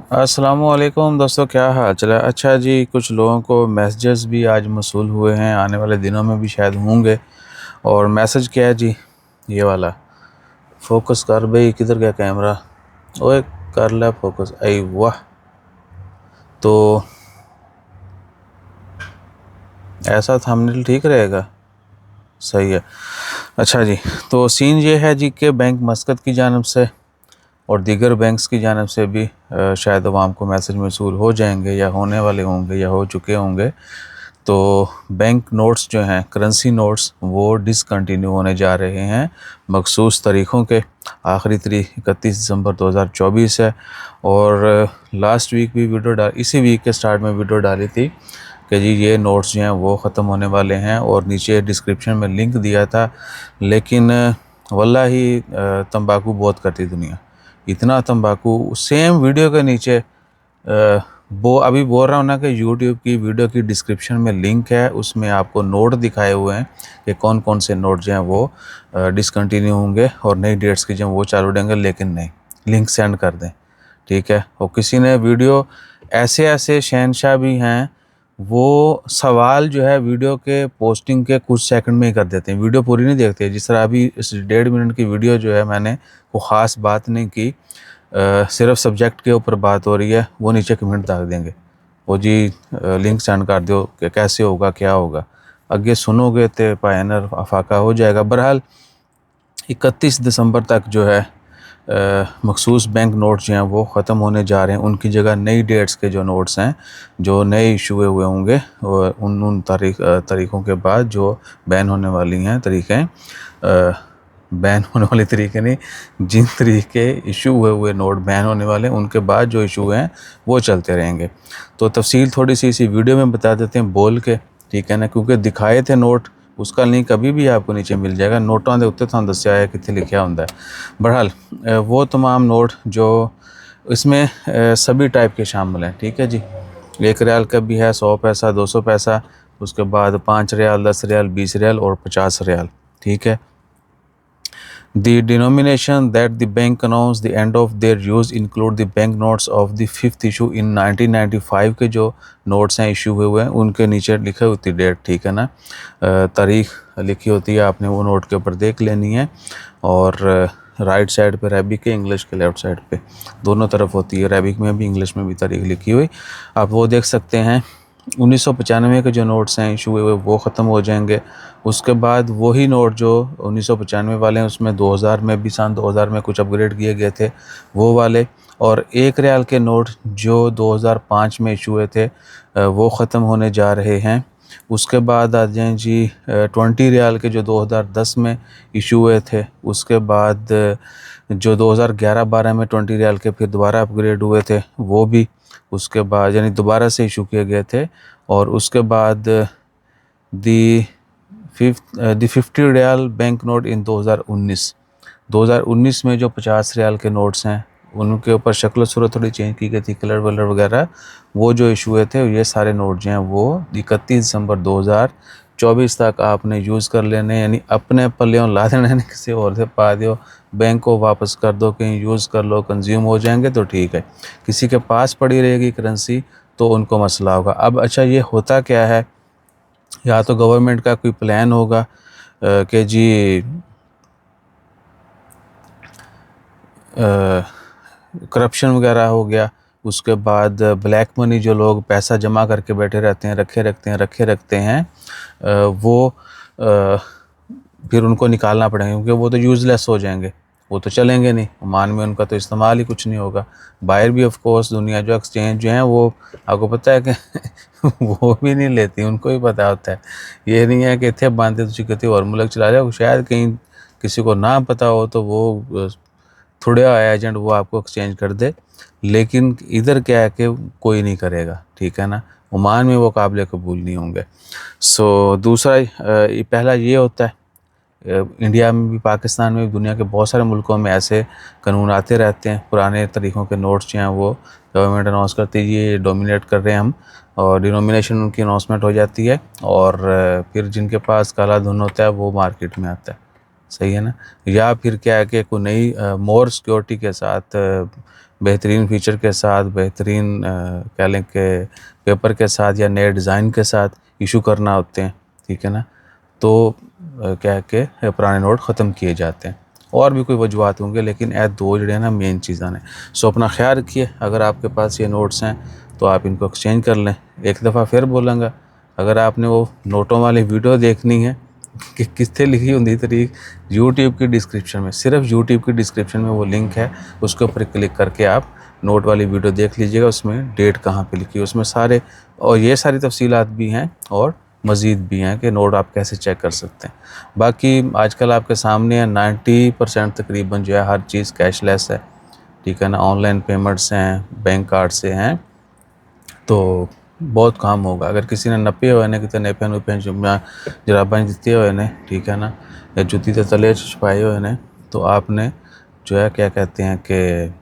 अस्सलामुअलैकुम दोस्तों, क्या हाल चल है। अच्छा जी, कुछ लोगों को मैसेजेस भी आज मौसूल हुए हैं, आने वाले दिनों में भी शायद होंगे। और मैसेज क्या है जी, ये वाला। फोकस कर भाई, किधर गया कैमरा। ओए, कर ले फोकस। आई वाह, तो ऐसा थंबनेल ठीक रहेगा। सही है। अच्छा जी, तो सीन ये है जी कि बैंक मस्कत की जानब से और दीगर बैंक्स की जानब से भी शायद अवाम को मैसेज मौसूल हो जाएंगे, या होने वाले होंगे, या हो चुके होंगे। तो बैंक नोट्स जो हैं, करेंसी नोट्स, वो डिसकंटिन्यू होने जा रहे हैं मखसूस तारीख़ों के। आखिरी तारीख 31 दिसंबर 2024 है। और लास्ट वीक भी इसी वीक के स्टार्ट में वीडियो डाली थी कि जी ये नोट्स जो हैं वो ख़त्म होने वाले हैं, और नीचे डिस्क्रिप्शन में लिंक दिया था। लेकिन वल्लाही तंबाकू बहुत करती दुनिया, इतना तंबाकू। सेम वीडियो के नीचे वो अभी बोल रहा हूँ ना कि यूट्यूब की वीडियो की डिस्क्रिप्शन में लिंक है, उसमें आपको नोट दिखाए हुए हैं कि कौन कौन से नोट जो हैं वो डिसकंटिन्यू होंगे और नई डेट्स की जो वो चालू रहेंगे। लेकिन नहीं, लिंक सेंड कर दें, ठीक है। और किसी ने वीडियो, ऐसे ऐसे शहनशाह भी हैं, वो सवाल जो है वीडियो के पोस्टिंग के कुछ सेकंड में ही कर देते हैं, वीडियो पूरी नहीं देखते। जिस तरह अभी इस 1.5 मिनट की वीडियो जो है, मैंने वो ख़ास बात नहीं की, सिर्फ सब्जेक्ट के ऊपर बात हो रही है, वो नीचे कमेंट डाल देंगे, वो जी लिंक सेंड कर दो कि कैसे होगा, क्या होगा। अगे सुनोगे तो पायनर अफाका हो जाएगा। बहरहाल 31 दिसंबर तक जो है मखसूस बैंक नोट्स जो हैं वो ख़त्म होने जा रहे हैं। उनकी जगह नई डेट्स के जो नोट्स हैं, जो नए इशू हुए होंगे, उन तारीख़ों के बाद जो बैन होने वाली हैं तारीखें, बैन होने वाली तरीके नहीं, जिन तरीके इशू हुए नोट बैन होने वाले हैं, उनके बाद जो इशू हैं वो चलते रहेंगे। तो तफसील थोड़ी सी इसी वीडियो में बता देते हैं बोल के, ठीक है ना, क्योंकि दिखाए थे नोट, उसका लिंक कभी भी आपको नीचे मिल जाएगा। नोटों के उत्ते थानू दस्या है कितने लिखा होंदा है। बहरहाल वो तमाम नोट जो इसमें सभी टाइप के शामिल हैं, ठीक है जी। 1 रियाल का भी है, 100 पैसा, 200 पैसा, उसके बाद 5 रियाल, 10 रियाल, 20 रियाल और 50 रियाल, ठीक है। The denomination that the bank announced the end of their use include the bank notes of the fifth issue in 1995 के जो नोट्स हैं इशू हुए हैं, उनके नीचे लिखी होती डेट, ठीक है ना, तारीख लिखी होती है, आपने वो नोट के ऊपर देख लेनी है। और राइट साइड पे अरबिक के, इंग्लिश के लेफ़्ट साइड पे, दोनों तरफ होती है, अरबिक में भी इंग्लिश में भी तारीख लिखी हुई, आप वो देख सकते हैं। 1995 के जो नोट्स हैं इशू हुए वो ख़त्म हो जाएंगे। उसके बाद वही नोट जो 1995 वाले हैं, उसमें 2000 में भी, सन 2000 में कुछ अपग्रेड किए गए थे वो वाले। और 1 रियाल के नोट जो 2005 में इशू हुए थे वो ख़त्म होने जा रहे हैं। उसके बाद आ जाएँ जी 20 रियाल के जो 2010 में इशू हुए थे। उसके बाद जो 2011-12 में 20 रियाल के फिर दोबारा अपग्रेड हुए थे वो भी, उसके बाद यानी दोबारा से इशू किए गए थे। और उसके बाद दी 50 रियाल बैंक नोट इन 2019 में जो 50 रियाल के नोट्स हैं, उनके ऊपर शक्ल सूरत थोड़ी चेंज की गई थी, कलर वलर वगैरह, वो जो इशू हुए थे, ये सारे नोट जो हैं वो 31 दिसंबर 2024 तक आपने यूज़ कर लेने, यानी अपने पल्ले ला देने, किसी और से पा दो, बैंक को वापस कर दो, कहीं यूज़ कर लो, कंज्यूम हो जाएंगे तो ठीक है। किसी के पास पड़ी रहेगी करेंसी तो उनको मसला होगा। अब अच्छा, ये होता क्या है, या तो गवर्नमेंट का कोई प्लान होगा कि जी करप्शन वगैरह हो गया, उसके बाद ब्लैक मनी, जो लोग पैसा जमा करके बैठे रहते हैं, रखे रखते हैं, वो फिर उनको निकालना पड़ेगा, क्योंकि वो तो यूज़लेस हो जाएंगे, वो तो चलेंगे नहीं, ओमान में उनका तो इस्तेमाल ही कुछ नहीं होगा। बाहर भी ऑफ कोर्स दुनिया जो एक्सचेंज जो हैं वो आपको पता है कि वो भी नहीं लेती, उनको भी पता होता है। ये नहीं है कि इतने बांधे तो कितने और मुल्क चला जाओ, शायद कहीं किसी को ना पता हो तो वो थोड़ा एजेंट वो आपको एक्सचेंज कर दे। लेकिन इधर क्या है कि कोई नहीं करेगा, ठीक है ना, ओमान में वो काबिल कबूल नहीं होंगे। सो दूसरा पहला ये होता है, इंडिया में भी, पाकिस्तान में भी, दुनिया के बहुत सारे मुल्कों में ऐसे कानून आते रहते हैं। पुराने तरीक़ों के नोट्स जो हैं वो गवर्नमेंट अनाउंस करती है ये डोमिनेट कर रहे हैं हम, और डिनोमिनेशन उनकी अनाउंसमेंट हो जाती है, और फिर जिनके पास काला धन होता है वो मार्केट में आता है, सही है ना। या फिर क्या है कि कोई नई मोर सिक्योरिटी के साथ बेहतरीन फ़ीचर के साथ, बेहतरीन कह लें कि पेपर के साथ या नए डिज़ाइन के साथ इशू करना होते हैं, ठीक है ना, तो क्या है कि पुराने नोट ख़त्म किए जाते हैं। और भी कोई वजूहत होंगे, लेकिन ए दो जड़े ना मेन चीज़ां ने। सो अपना ख्याल रखिए। अगर आपके पास ये नोट्स हैं तो आप इनको एक्सचेंज कर लें। एक दफ़ा फिर बोलूँगा, अगर आपने वो नोटों वाली वीडियो देखनी है कि कितने लिखी होंगी तरीक, यूट्यूब की डिस्क्रिप्शन में, सिर्फ यूट्यूब की डिस्क्रिप्शन में वो लिंक है, उसके ऊपर क्लिक करके आप नोट वाली वीडियो देख लीजिएगा। उसमें डेट कहाँ पे लिखी है, उसमें सारे और ये सारी तफसीलात भी हैं और मज़ीद भी हैं कि नोट आप कैसे चेक कर सकते हैं। बाकी आजकल आपके सामने है 90% तकरीबन जो है हर चीज़ कैशलेस है, ठीक है ना, ऑनलाइन पेमेंट्स हैं, बैंक कार्ड से हैं, तो बहुत काम होगा। अगर किसी ने नपे हुए ने कितने नेपे नुपे जराबां दिते हुए ने, ठीक है ना, या जुत्ती के तले छुपाए हुए ने, तो आपने जो है क्या कहते हैं कि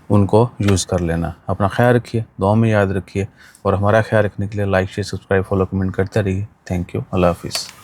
उनको यूज़ कर लेना। अपना ख्याल रखिए, दुआ में याद रखिए, और हमारा ख्याल रखने के लिए like share subscribe follow comment करते रहिए। Thank you. अल्लाह हाफिज़।